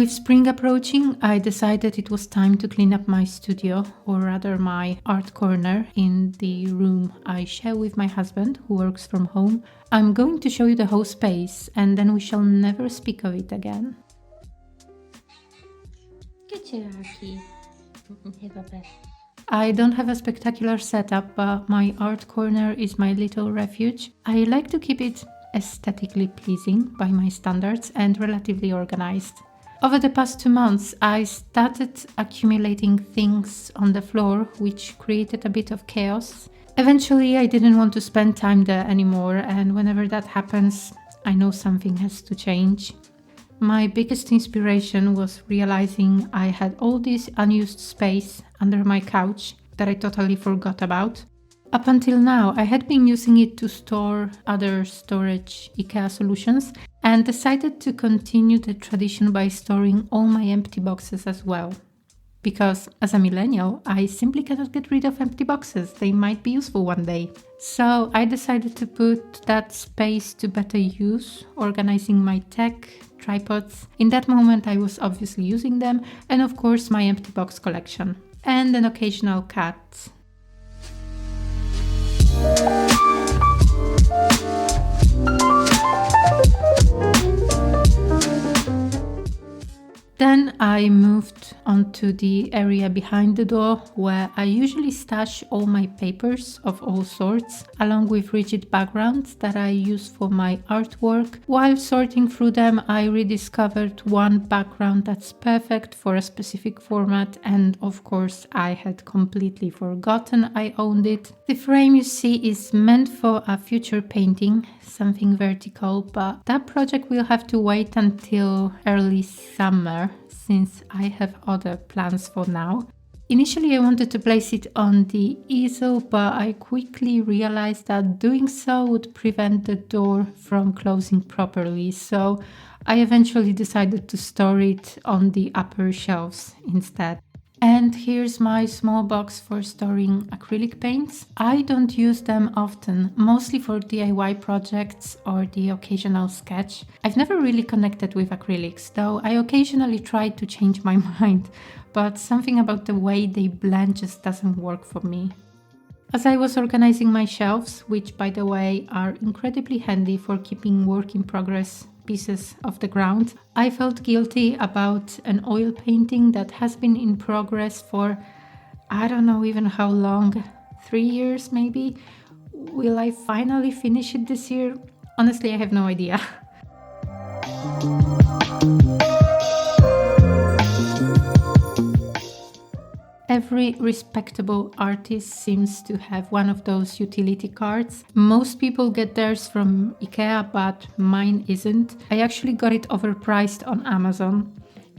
With spring approaching, I decided it was time to clean up my studio, or rather my art corner in the room I share with my husband, who works from home. I'm going to show you the whole space, and then we shall never speak of it again. I don't have a spectacular setup, but my art corner is my little refuge. I like to keep it aesthetically pleasing by my standards and relatively organized. Over the past 2 months, I started accumulating things on the floor, which created a bit of chaos. Eventually, I didn't want to spend time there anymore, and whenever that happens, I know something has to change. My biggest inspiration was realizing I had all this unused space under my couch that I totally forgot about. Up until now, I had been using it to store other storage IKEA solutions and decided to continue the tradition by storing all my empty boxes as well. Because as a millennial, I simply cannot get rid of empty boxes. They might be useful one day. So I decided to put that space to better use, organizing my tech, tripods. In that moment, I was obviously using them, and of course my empty box collection. And an occasional cat. Then I moved onto the area behind the door where I usually stash all my papers of all sorts, along with rigid backgrounds that I use for my artwork. While sorting through them, I rediscovered one background that's perfect for a specific format, and of course I had completely forgotten I owned it. The frame you see is meant for a future painting, something vertical, but that project will have to wait until early summer since I have other plans for now. Initially I wanted to place it on the easel, but I quickly realized that doing so would prevent the door from closing properly, so I eventually decided to store it on the upper shelves instead. And here's my small box for storing acrylic paints. I don't use them often, mostly for DIY projects or the occasional sketch. I've never really connected with acrylics, though I occasionally try to change my mind, but something about the way they blend just doesn't work for me. As I was organizing my shelves, which by the way are incredibly handy for keeping work in progress pieces off the ground, I felt guilty about an oil painting that has been in progress for I don't know even how long, 3 years maybe. Will I finally finish it this year? Honestly, I have no idea. Every respectable artist seems to have one of those utility cards. Most people get theirs from IKEA, but mine isn't. I actually got it overpriced on Amazon.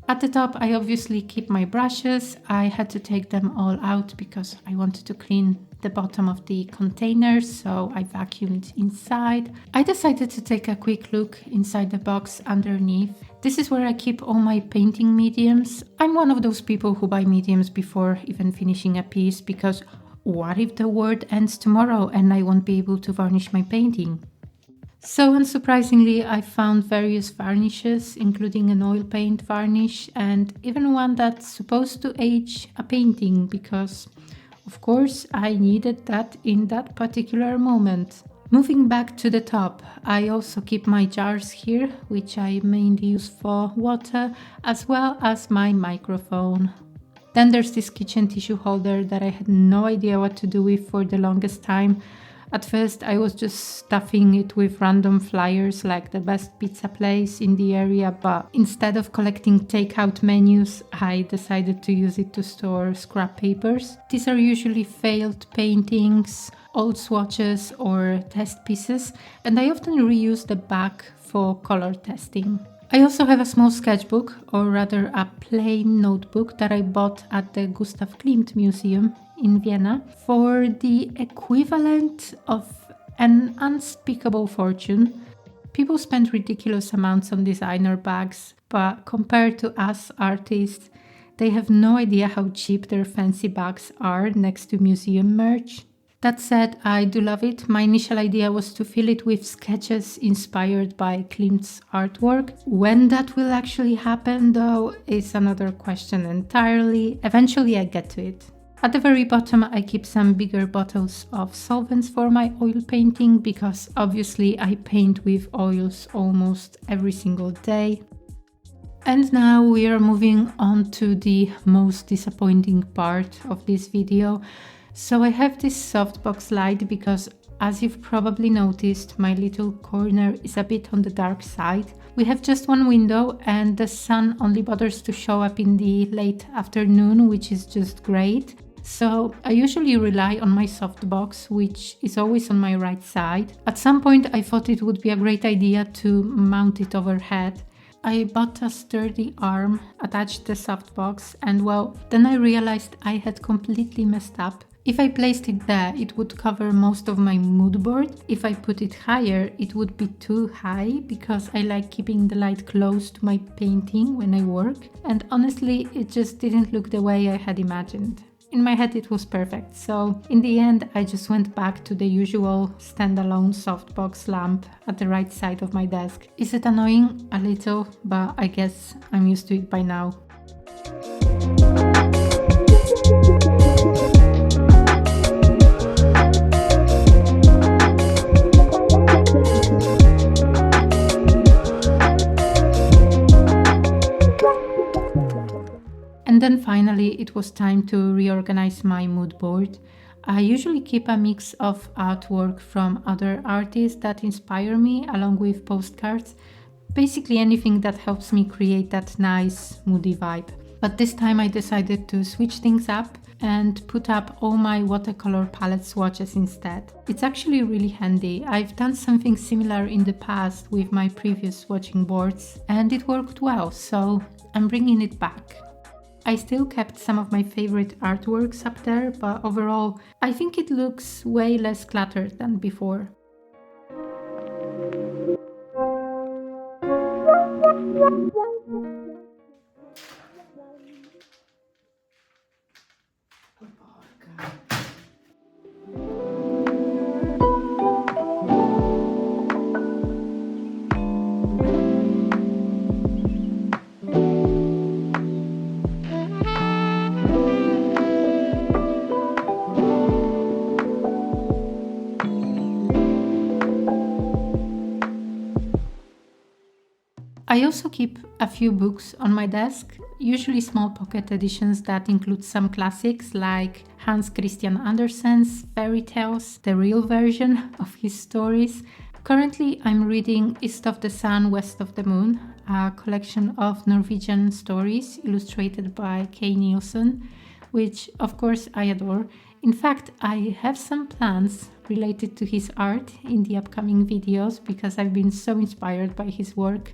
At the top, I obviously keep my brushes. I had to take them all out because I wanted to clean the bottom of the containers, so I vacuumed inside. I decided to take a quick look inside the box underneath. This is where I keep all my painting mediums. I'm one of those people who buy mediums before even finishing a piece, because what if the world ends tomorrow and I won't be able to varnish my painting? So unsurprisingly, I found various varnishes, including an oil paint varnish and even one that's supposed to age a painting, because of course I needed that in that particular moment. Moving back to the top, I also keep my jars here, which I mainly use for water, as well as my microphone. Then there's this kitchen tissue holder that I had no idea what to do with for the longest time. At first, I was just stuffing it with random flyers like the best pizza place in the area, but instead of collecting takeout menus, I decided to use it to store scrap papers. These are usually failed paintings, old swatches or test pieces, and I often reuse the back for color testing. I also have a small sketchbook, or rather a plain notebook that I bought at the Gustav Klimt Museum in Vienna for the equivalent of an unspeakable fortune. People spend ridiculous amounts on designer bags, but compared to us artists, they have no idea how cheap their fancy bags are next to museum merch. That said, I do love it. My initial idea was to fill it with sketches inspired by Klimt's artwork. When that will actually happen, though, is another question entirely. Eventually, I get to it. At the very bottom, I keep some bigger bottles of solvents for my oil painting because obviously I paint with oils almost every single day. And now we are moving on to the most disappointing part of this video. So I have this softbox light because, as you've probably noticed, my little corner is a bit on the dark side. We have just one window and the sun only bothers to show up in the late afternoon, which is just great. So I usually rely on my softbox, which is always on my right side. At some point I thought it would be a great idea to mount it overhead. I bought a sturdy arm, attached the softbox, and well, then I realized I had completely messed up. If I placed it there, it would cover most of my mood board. If I put it higher, it would be too high because I like keeping the light close to my painting when I work. And honestly, it just didn't look the way I had imagined. In my head it was perfect, so in the end I just went back to the usual standalone softbox lamp at the right side of my desk. Is it annoying? A little, but I guess I'm used to it by now. And then finally it was time to reorganize my mood board. I usually keep a mix of artwork from other artists that inspire me along with postcards. Basically anything that helps me create that nice moody vibe. But this time I decided to switch things up and put up all my watercolor palette swatches instead. It's actually really handy. I've done something similar in the past with my previous swatching boards and it worked well, so I'm bringing it back. I still kept some of my favorite artworks up there, but overall, I think it looks way less cluttered than before. I also keep a few books on my desk, usually small pocket editions that include some classics like Hans Christian Andersen's fairy tales, the real version of his stories. Currently I'm reading East of the Sun, West of the Moon, a collection of Norwegian stories illustrated by Kay Nielsen, which of course I adore. In fact, I have some plans related to his art in the upcoming videos because I've been so inspired by his work.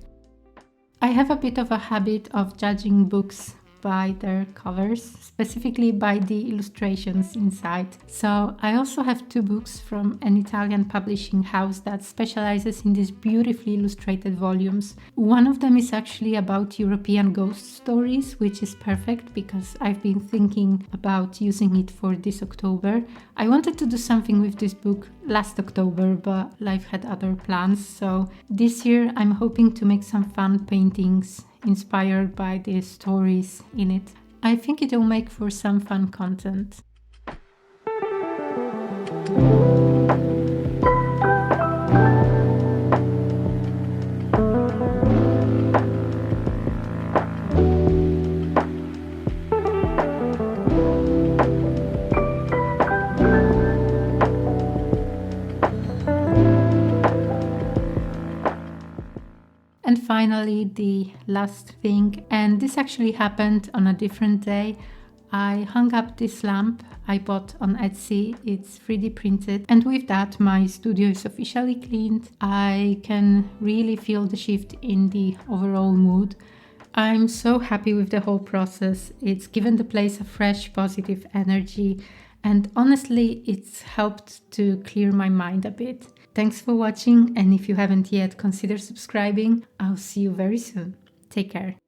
I have a bit of a habit of judging books by their covers, specifically by the illustrations inside. So I also have two books from an Italian publishing house that specializes in these beautifully illustrated volumes. One of them is actually about European ghost stories, which is perfect because I've been thinking about using it for this October. I wanted to do something with this book last October, but life had other plans. So this year I'm hoping to make some fun paintings inspired by the stories in it. I think it'll make for some fun content. And finally, the last thing, and this actually happened on a different day. I hung up this lamp I bought on Etsy. It's 3D printed, and with that my studio is officially cleaned. I can really feel the shift in the overall mood. I'm so happy with the whole process. It's given the place a fresh, positive energy, and honestly, it's helped to clear my mind a bit. Thanks for watching, and if you haven't yet, consider subscribing. I'll see you very soon. Take care.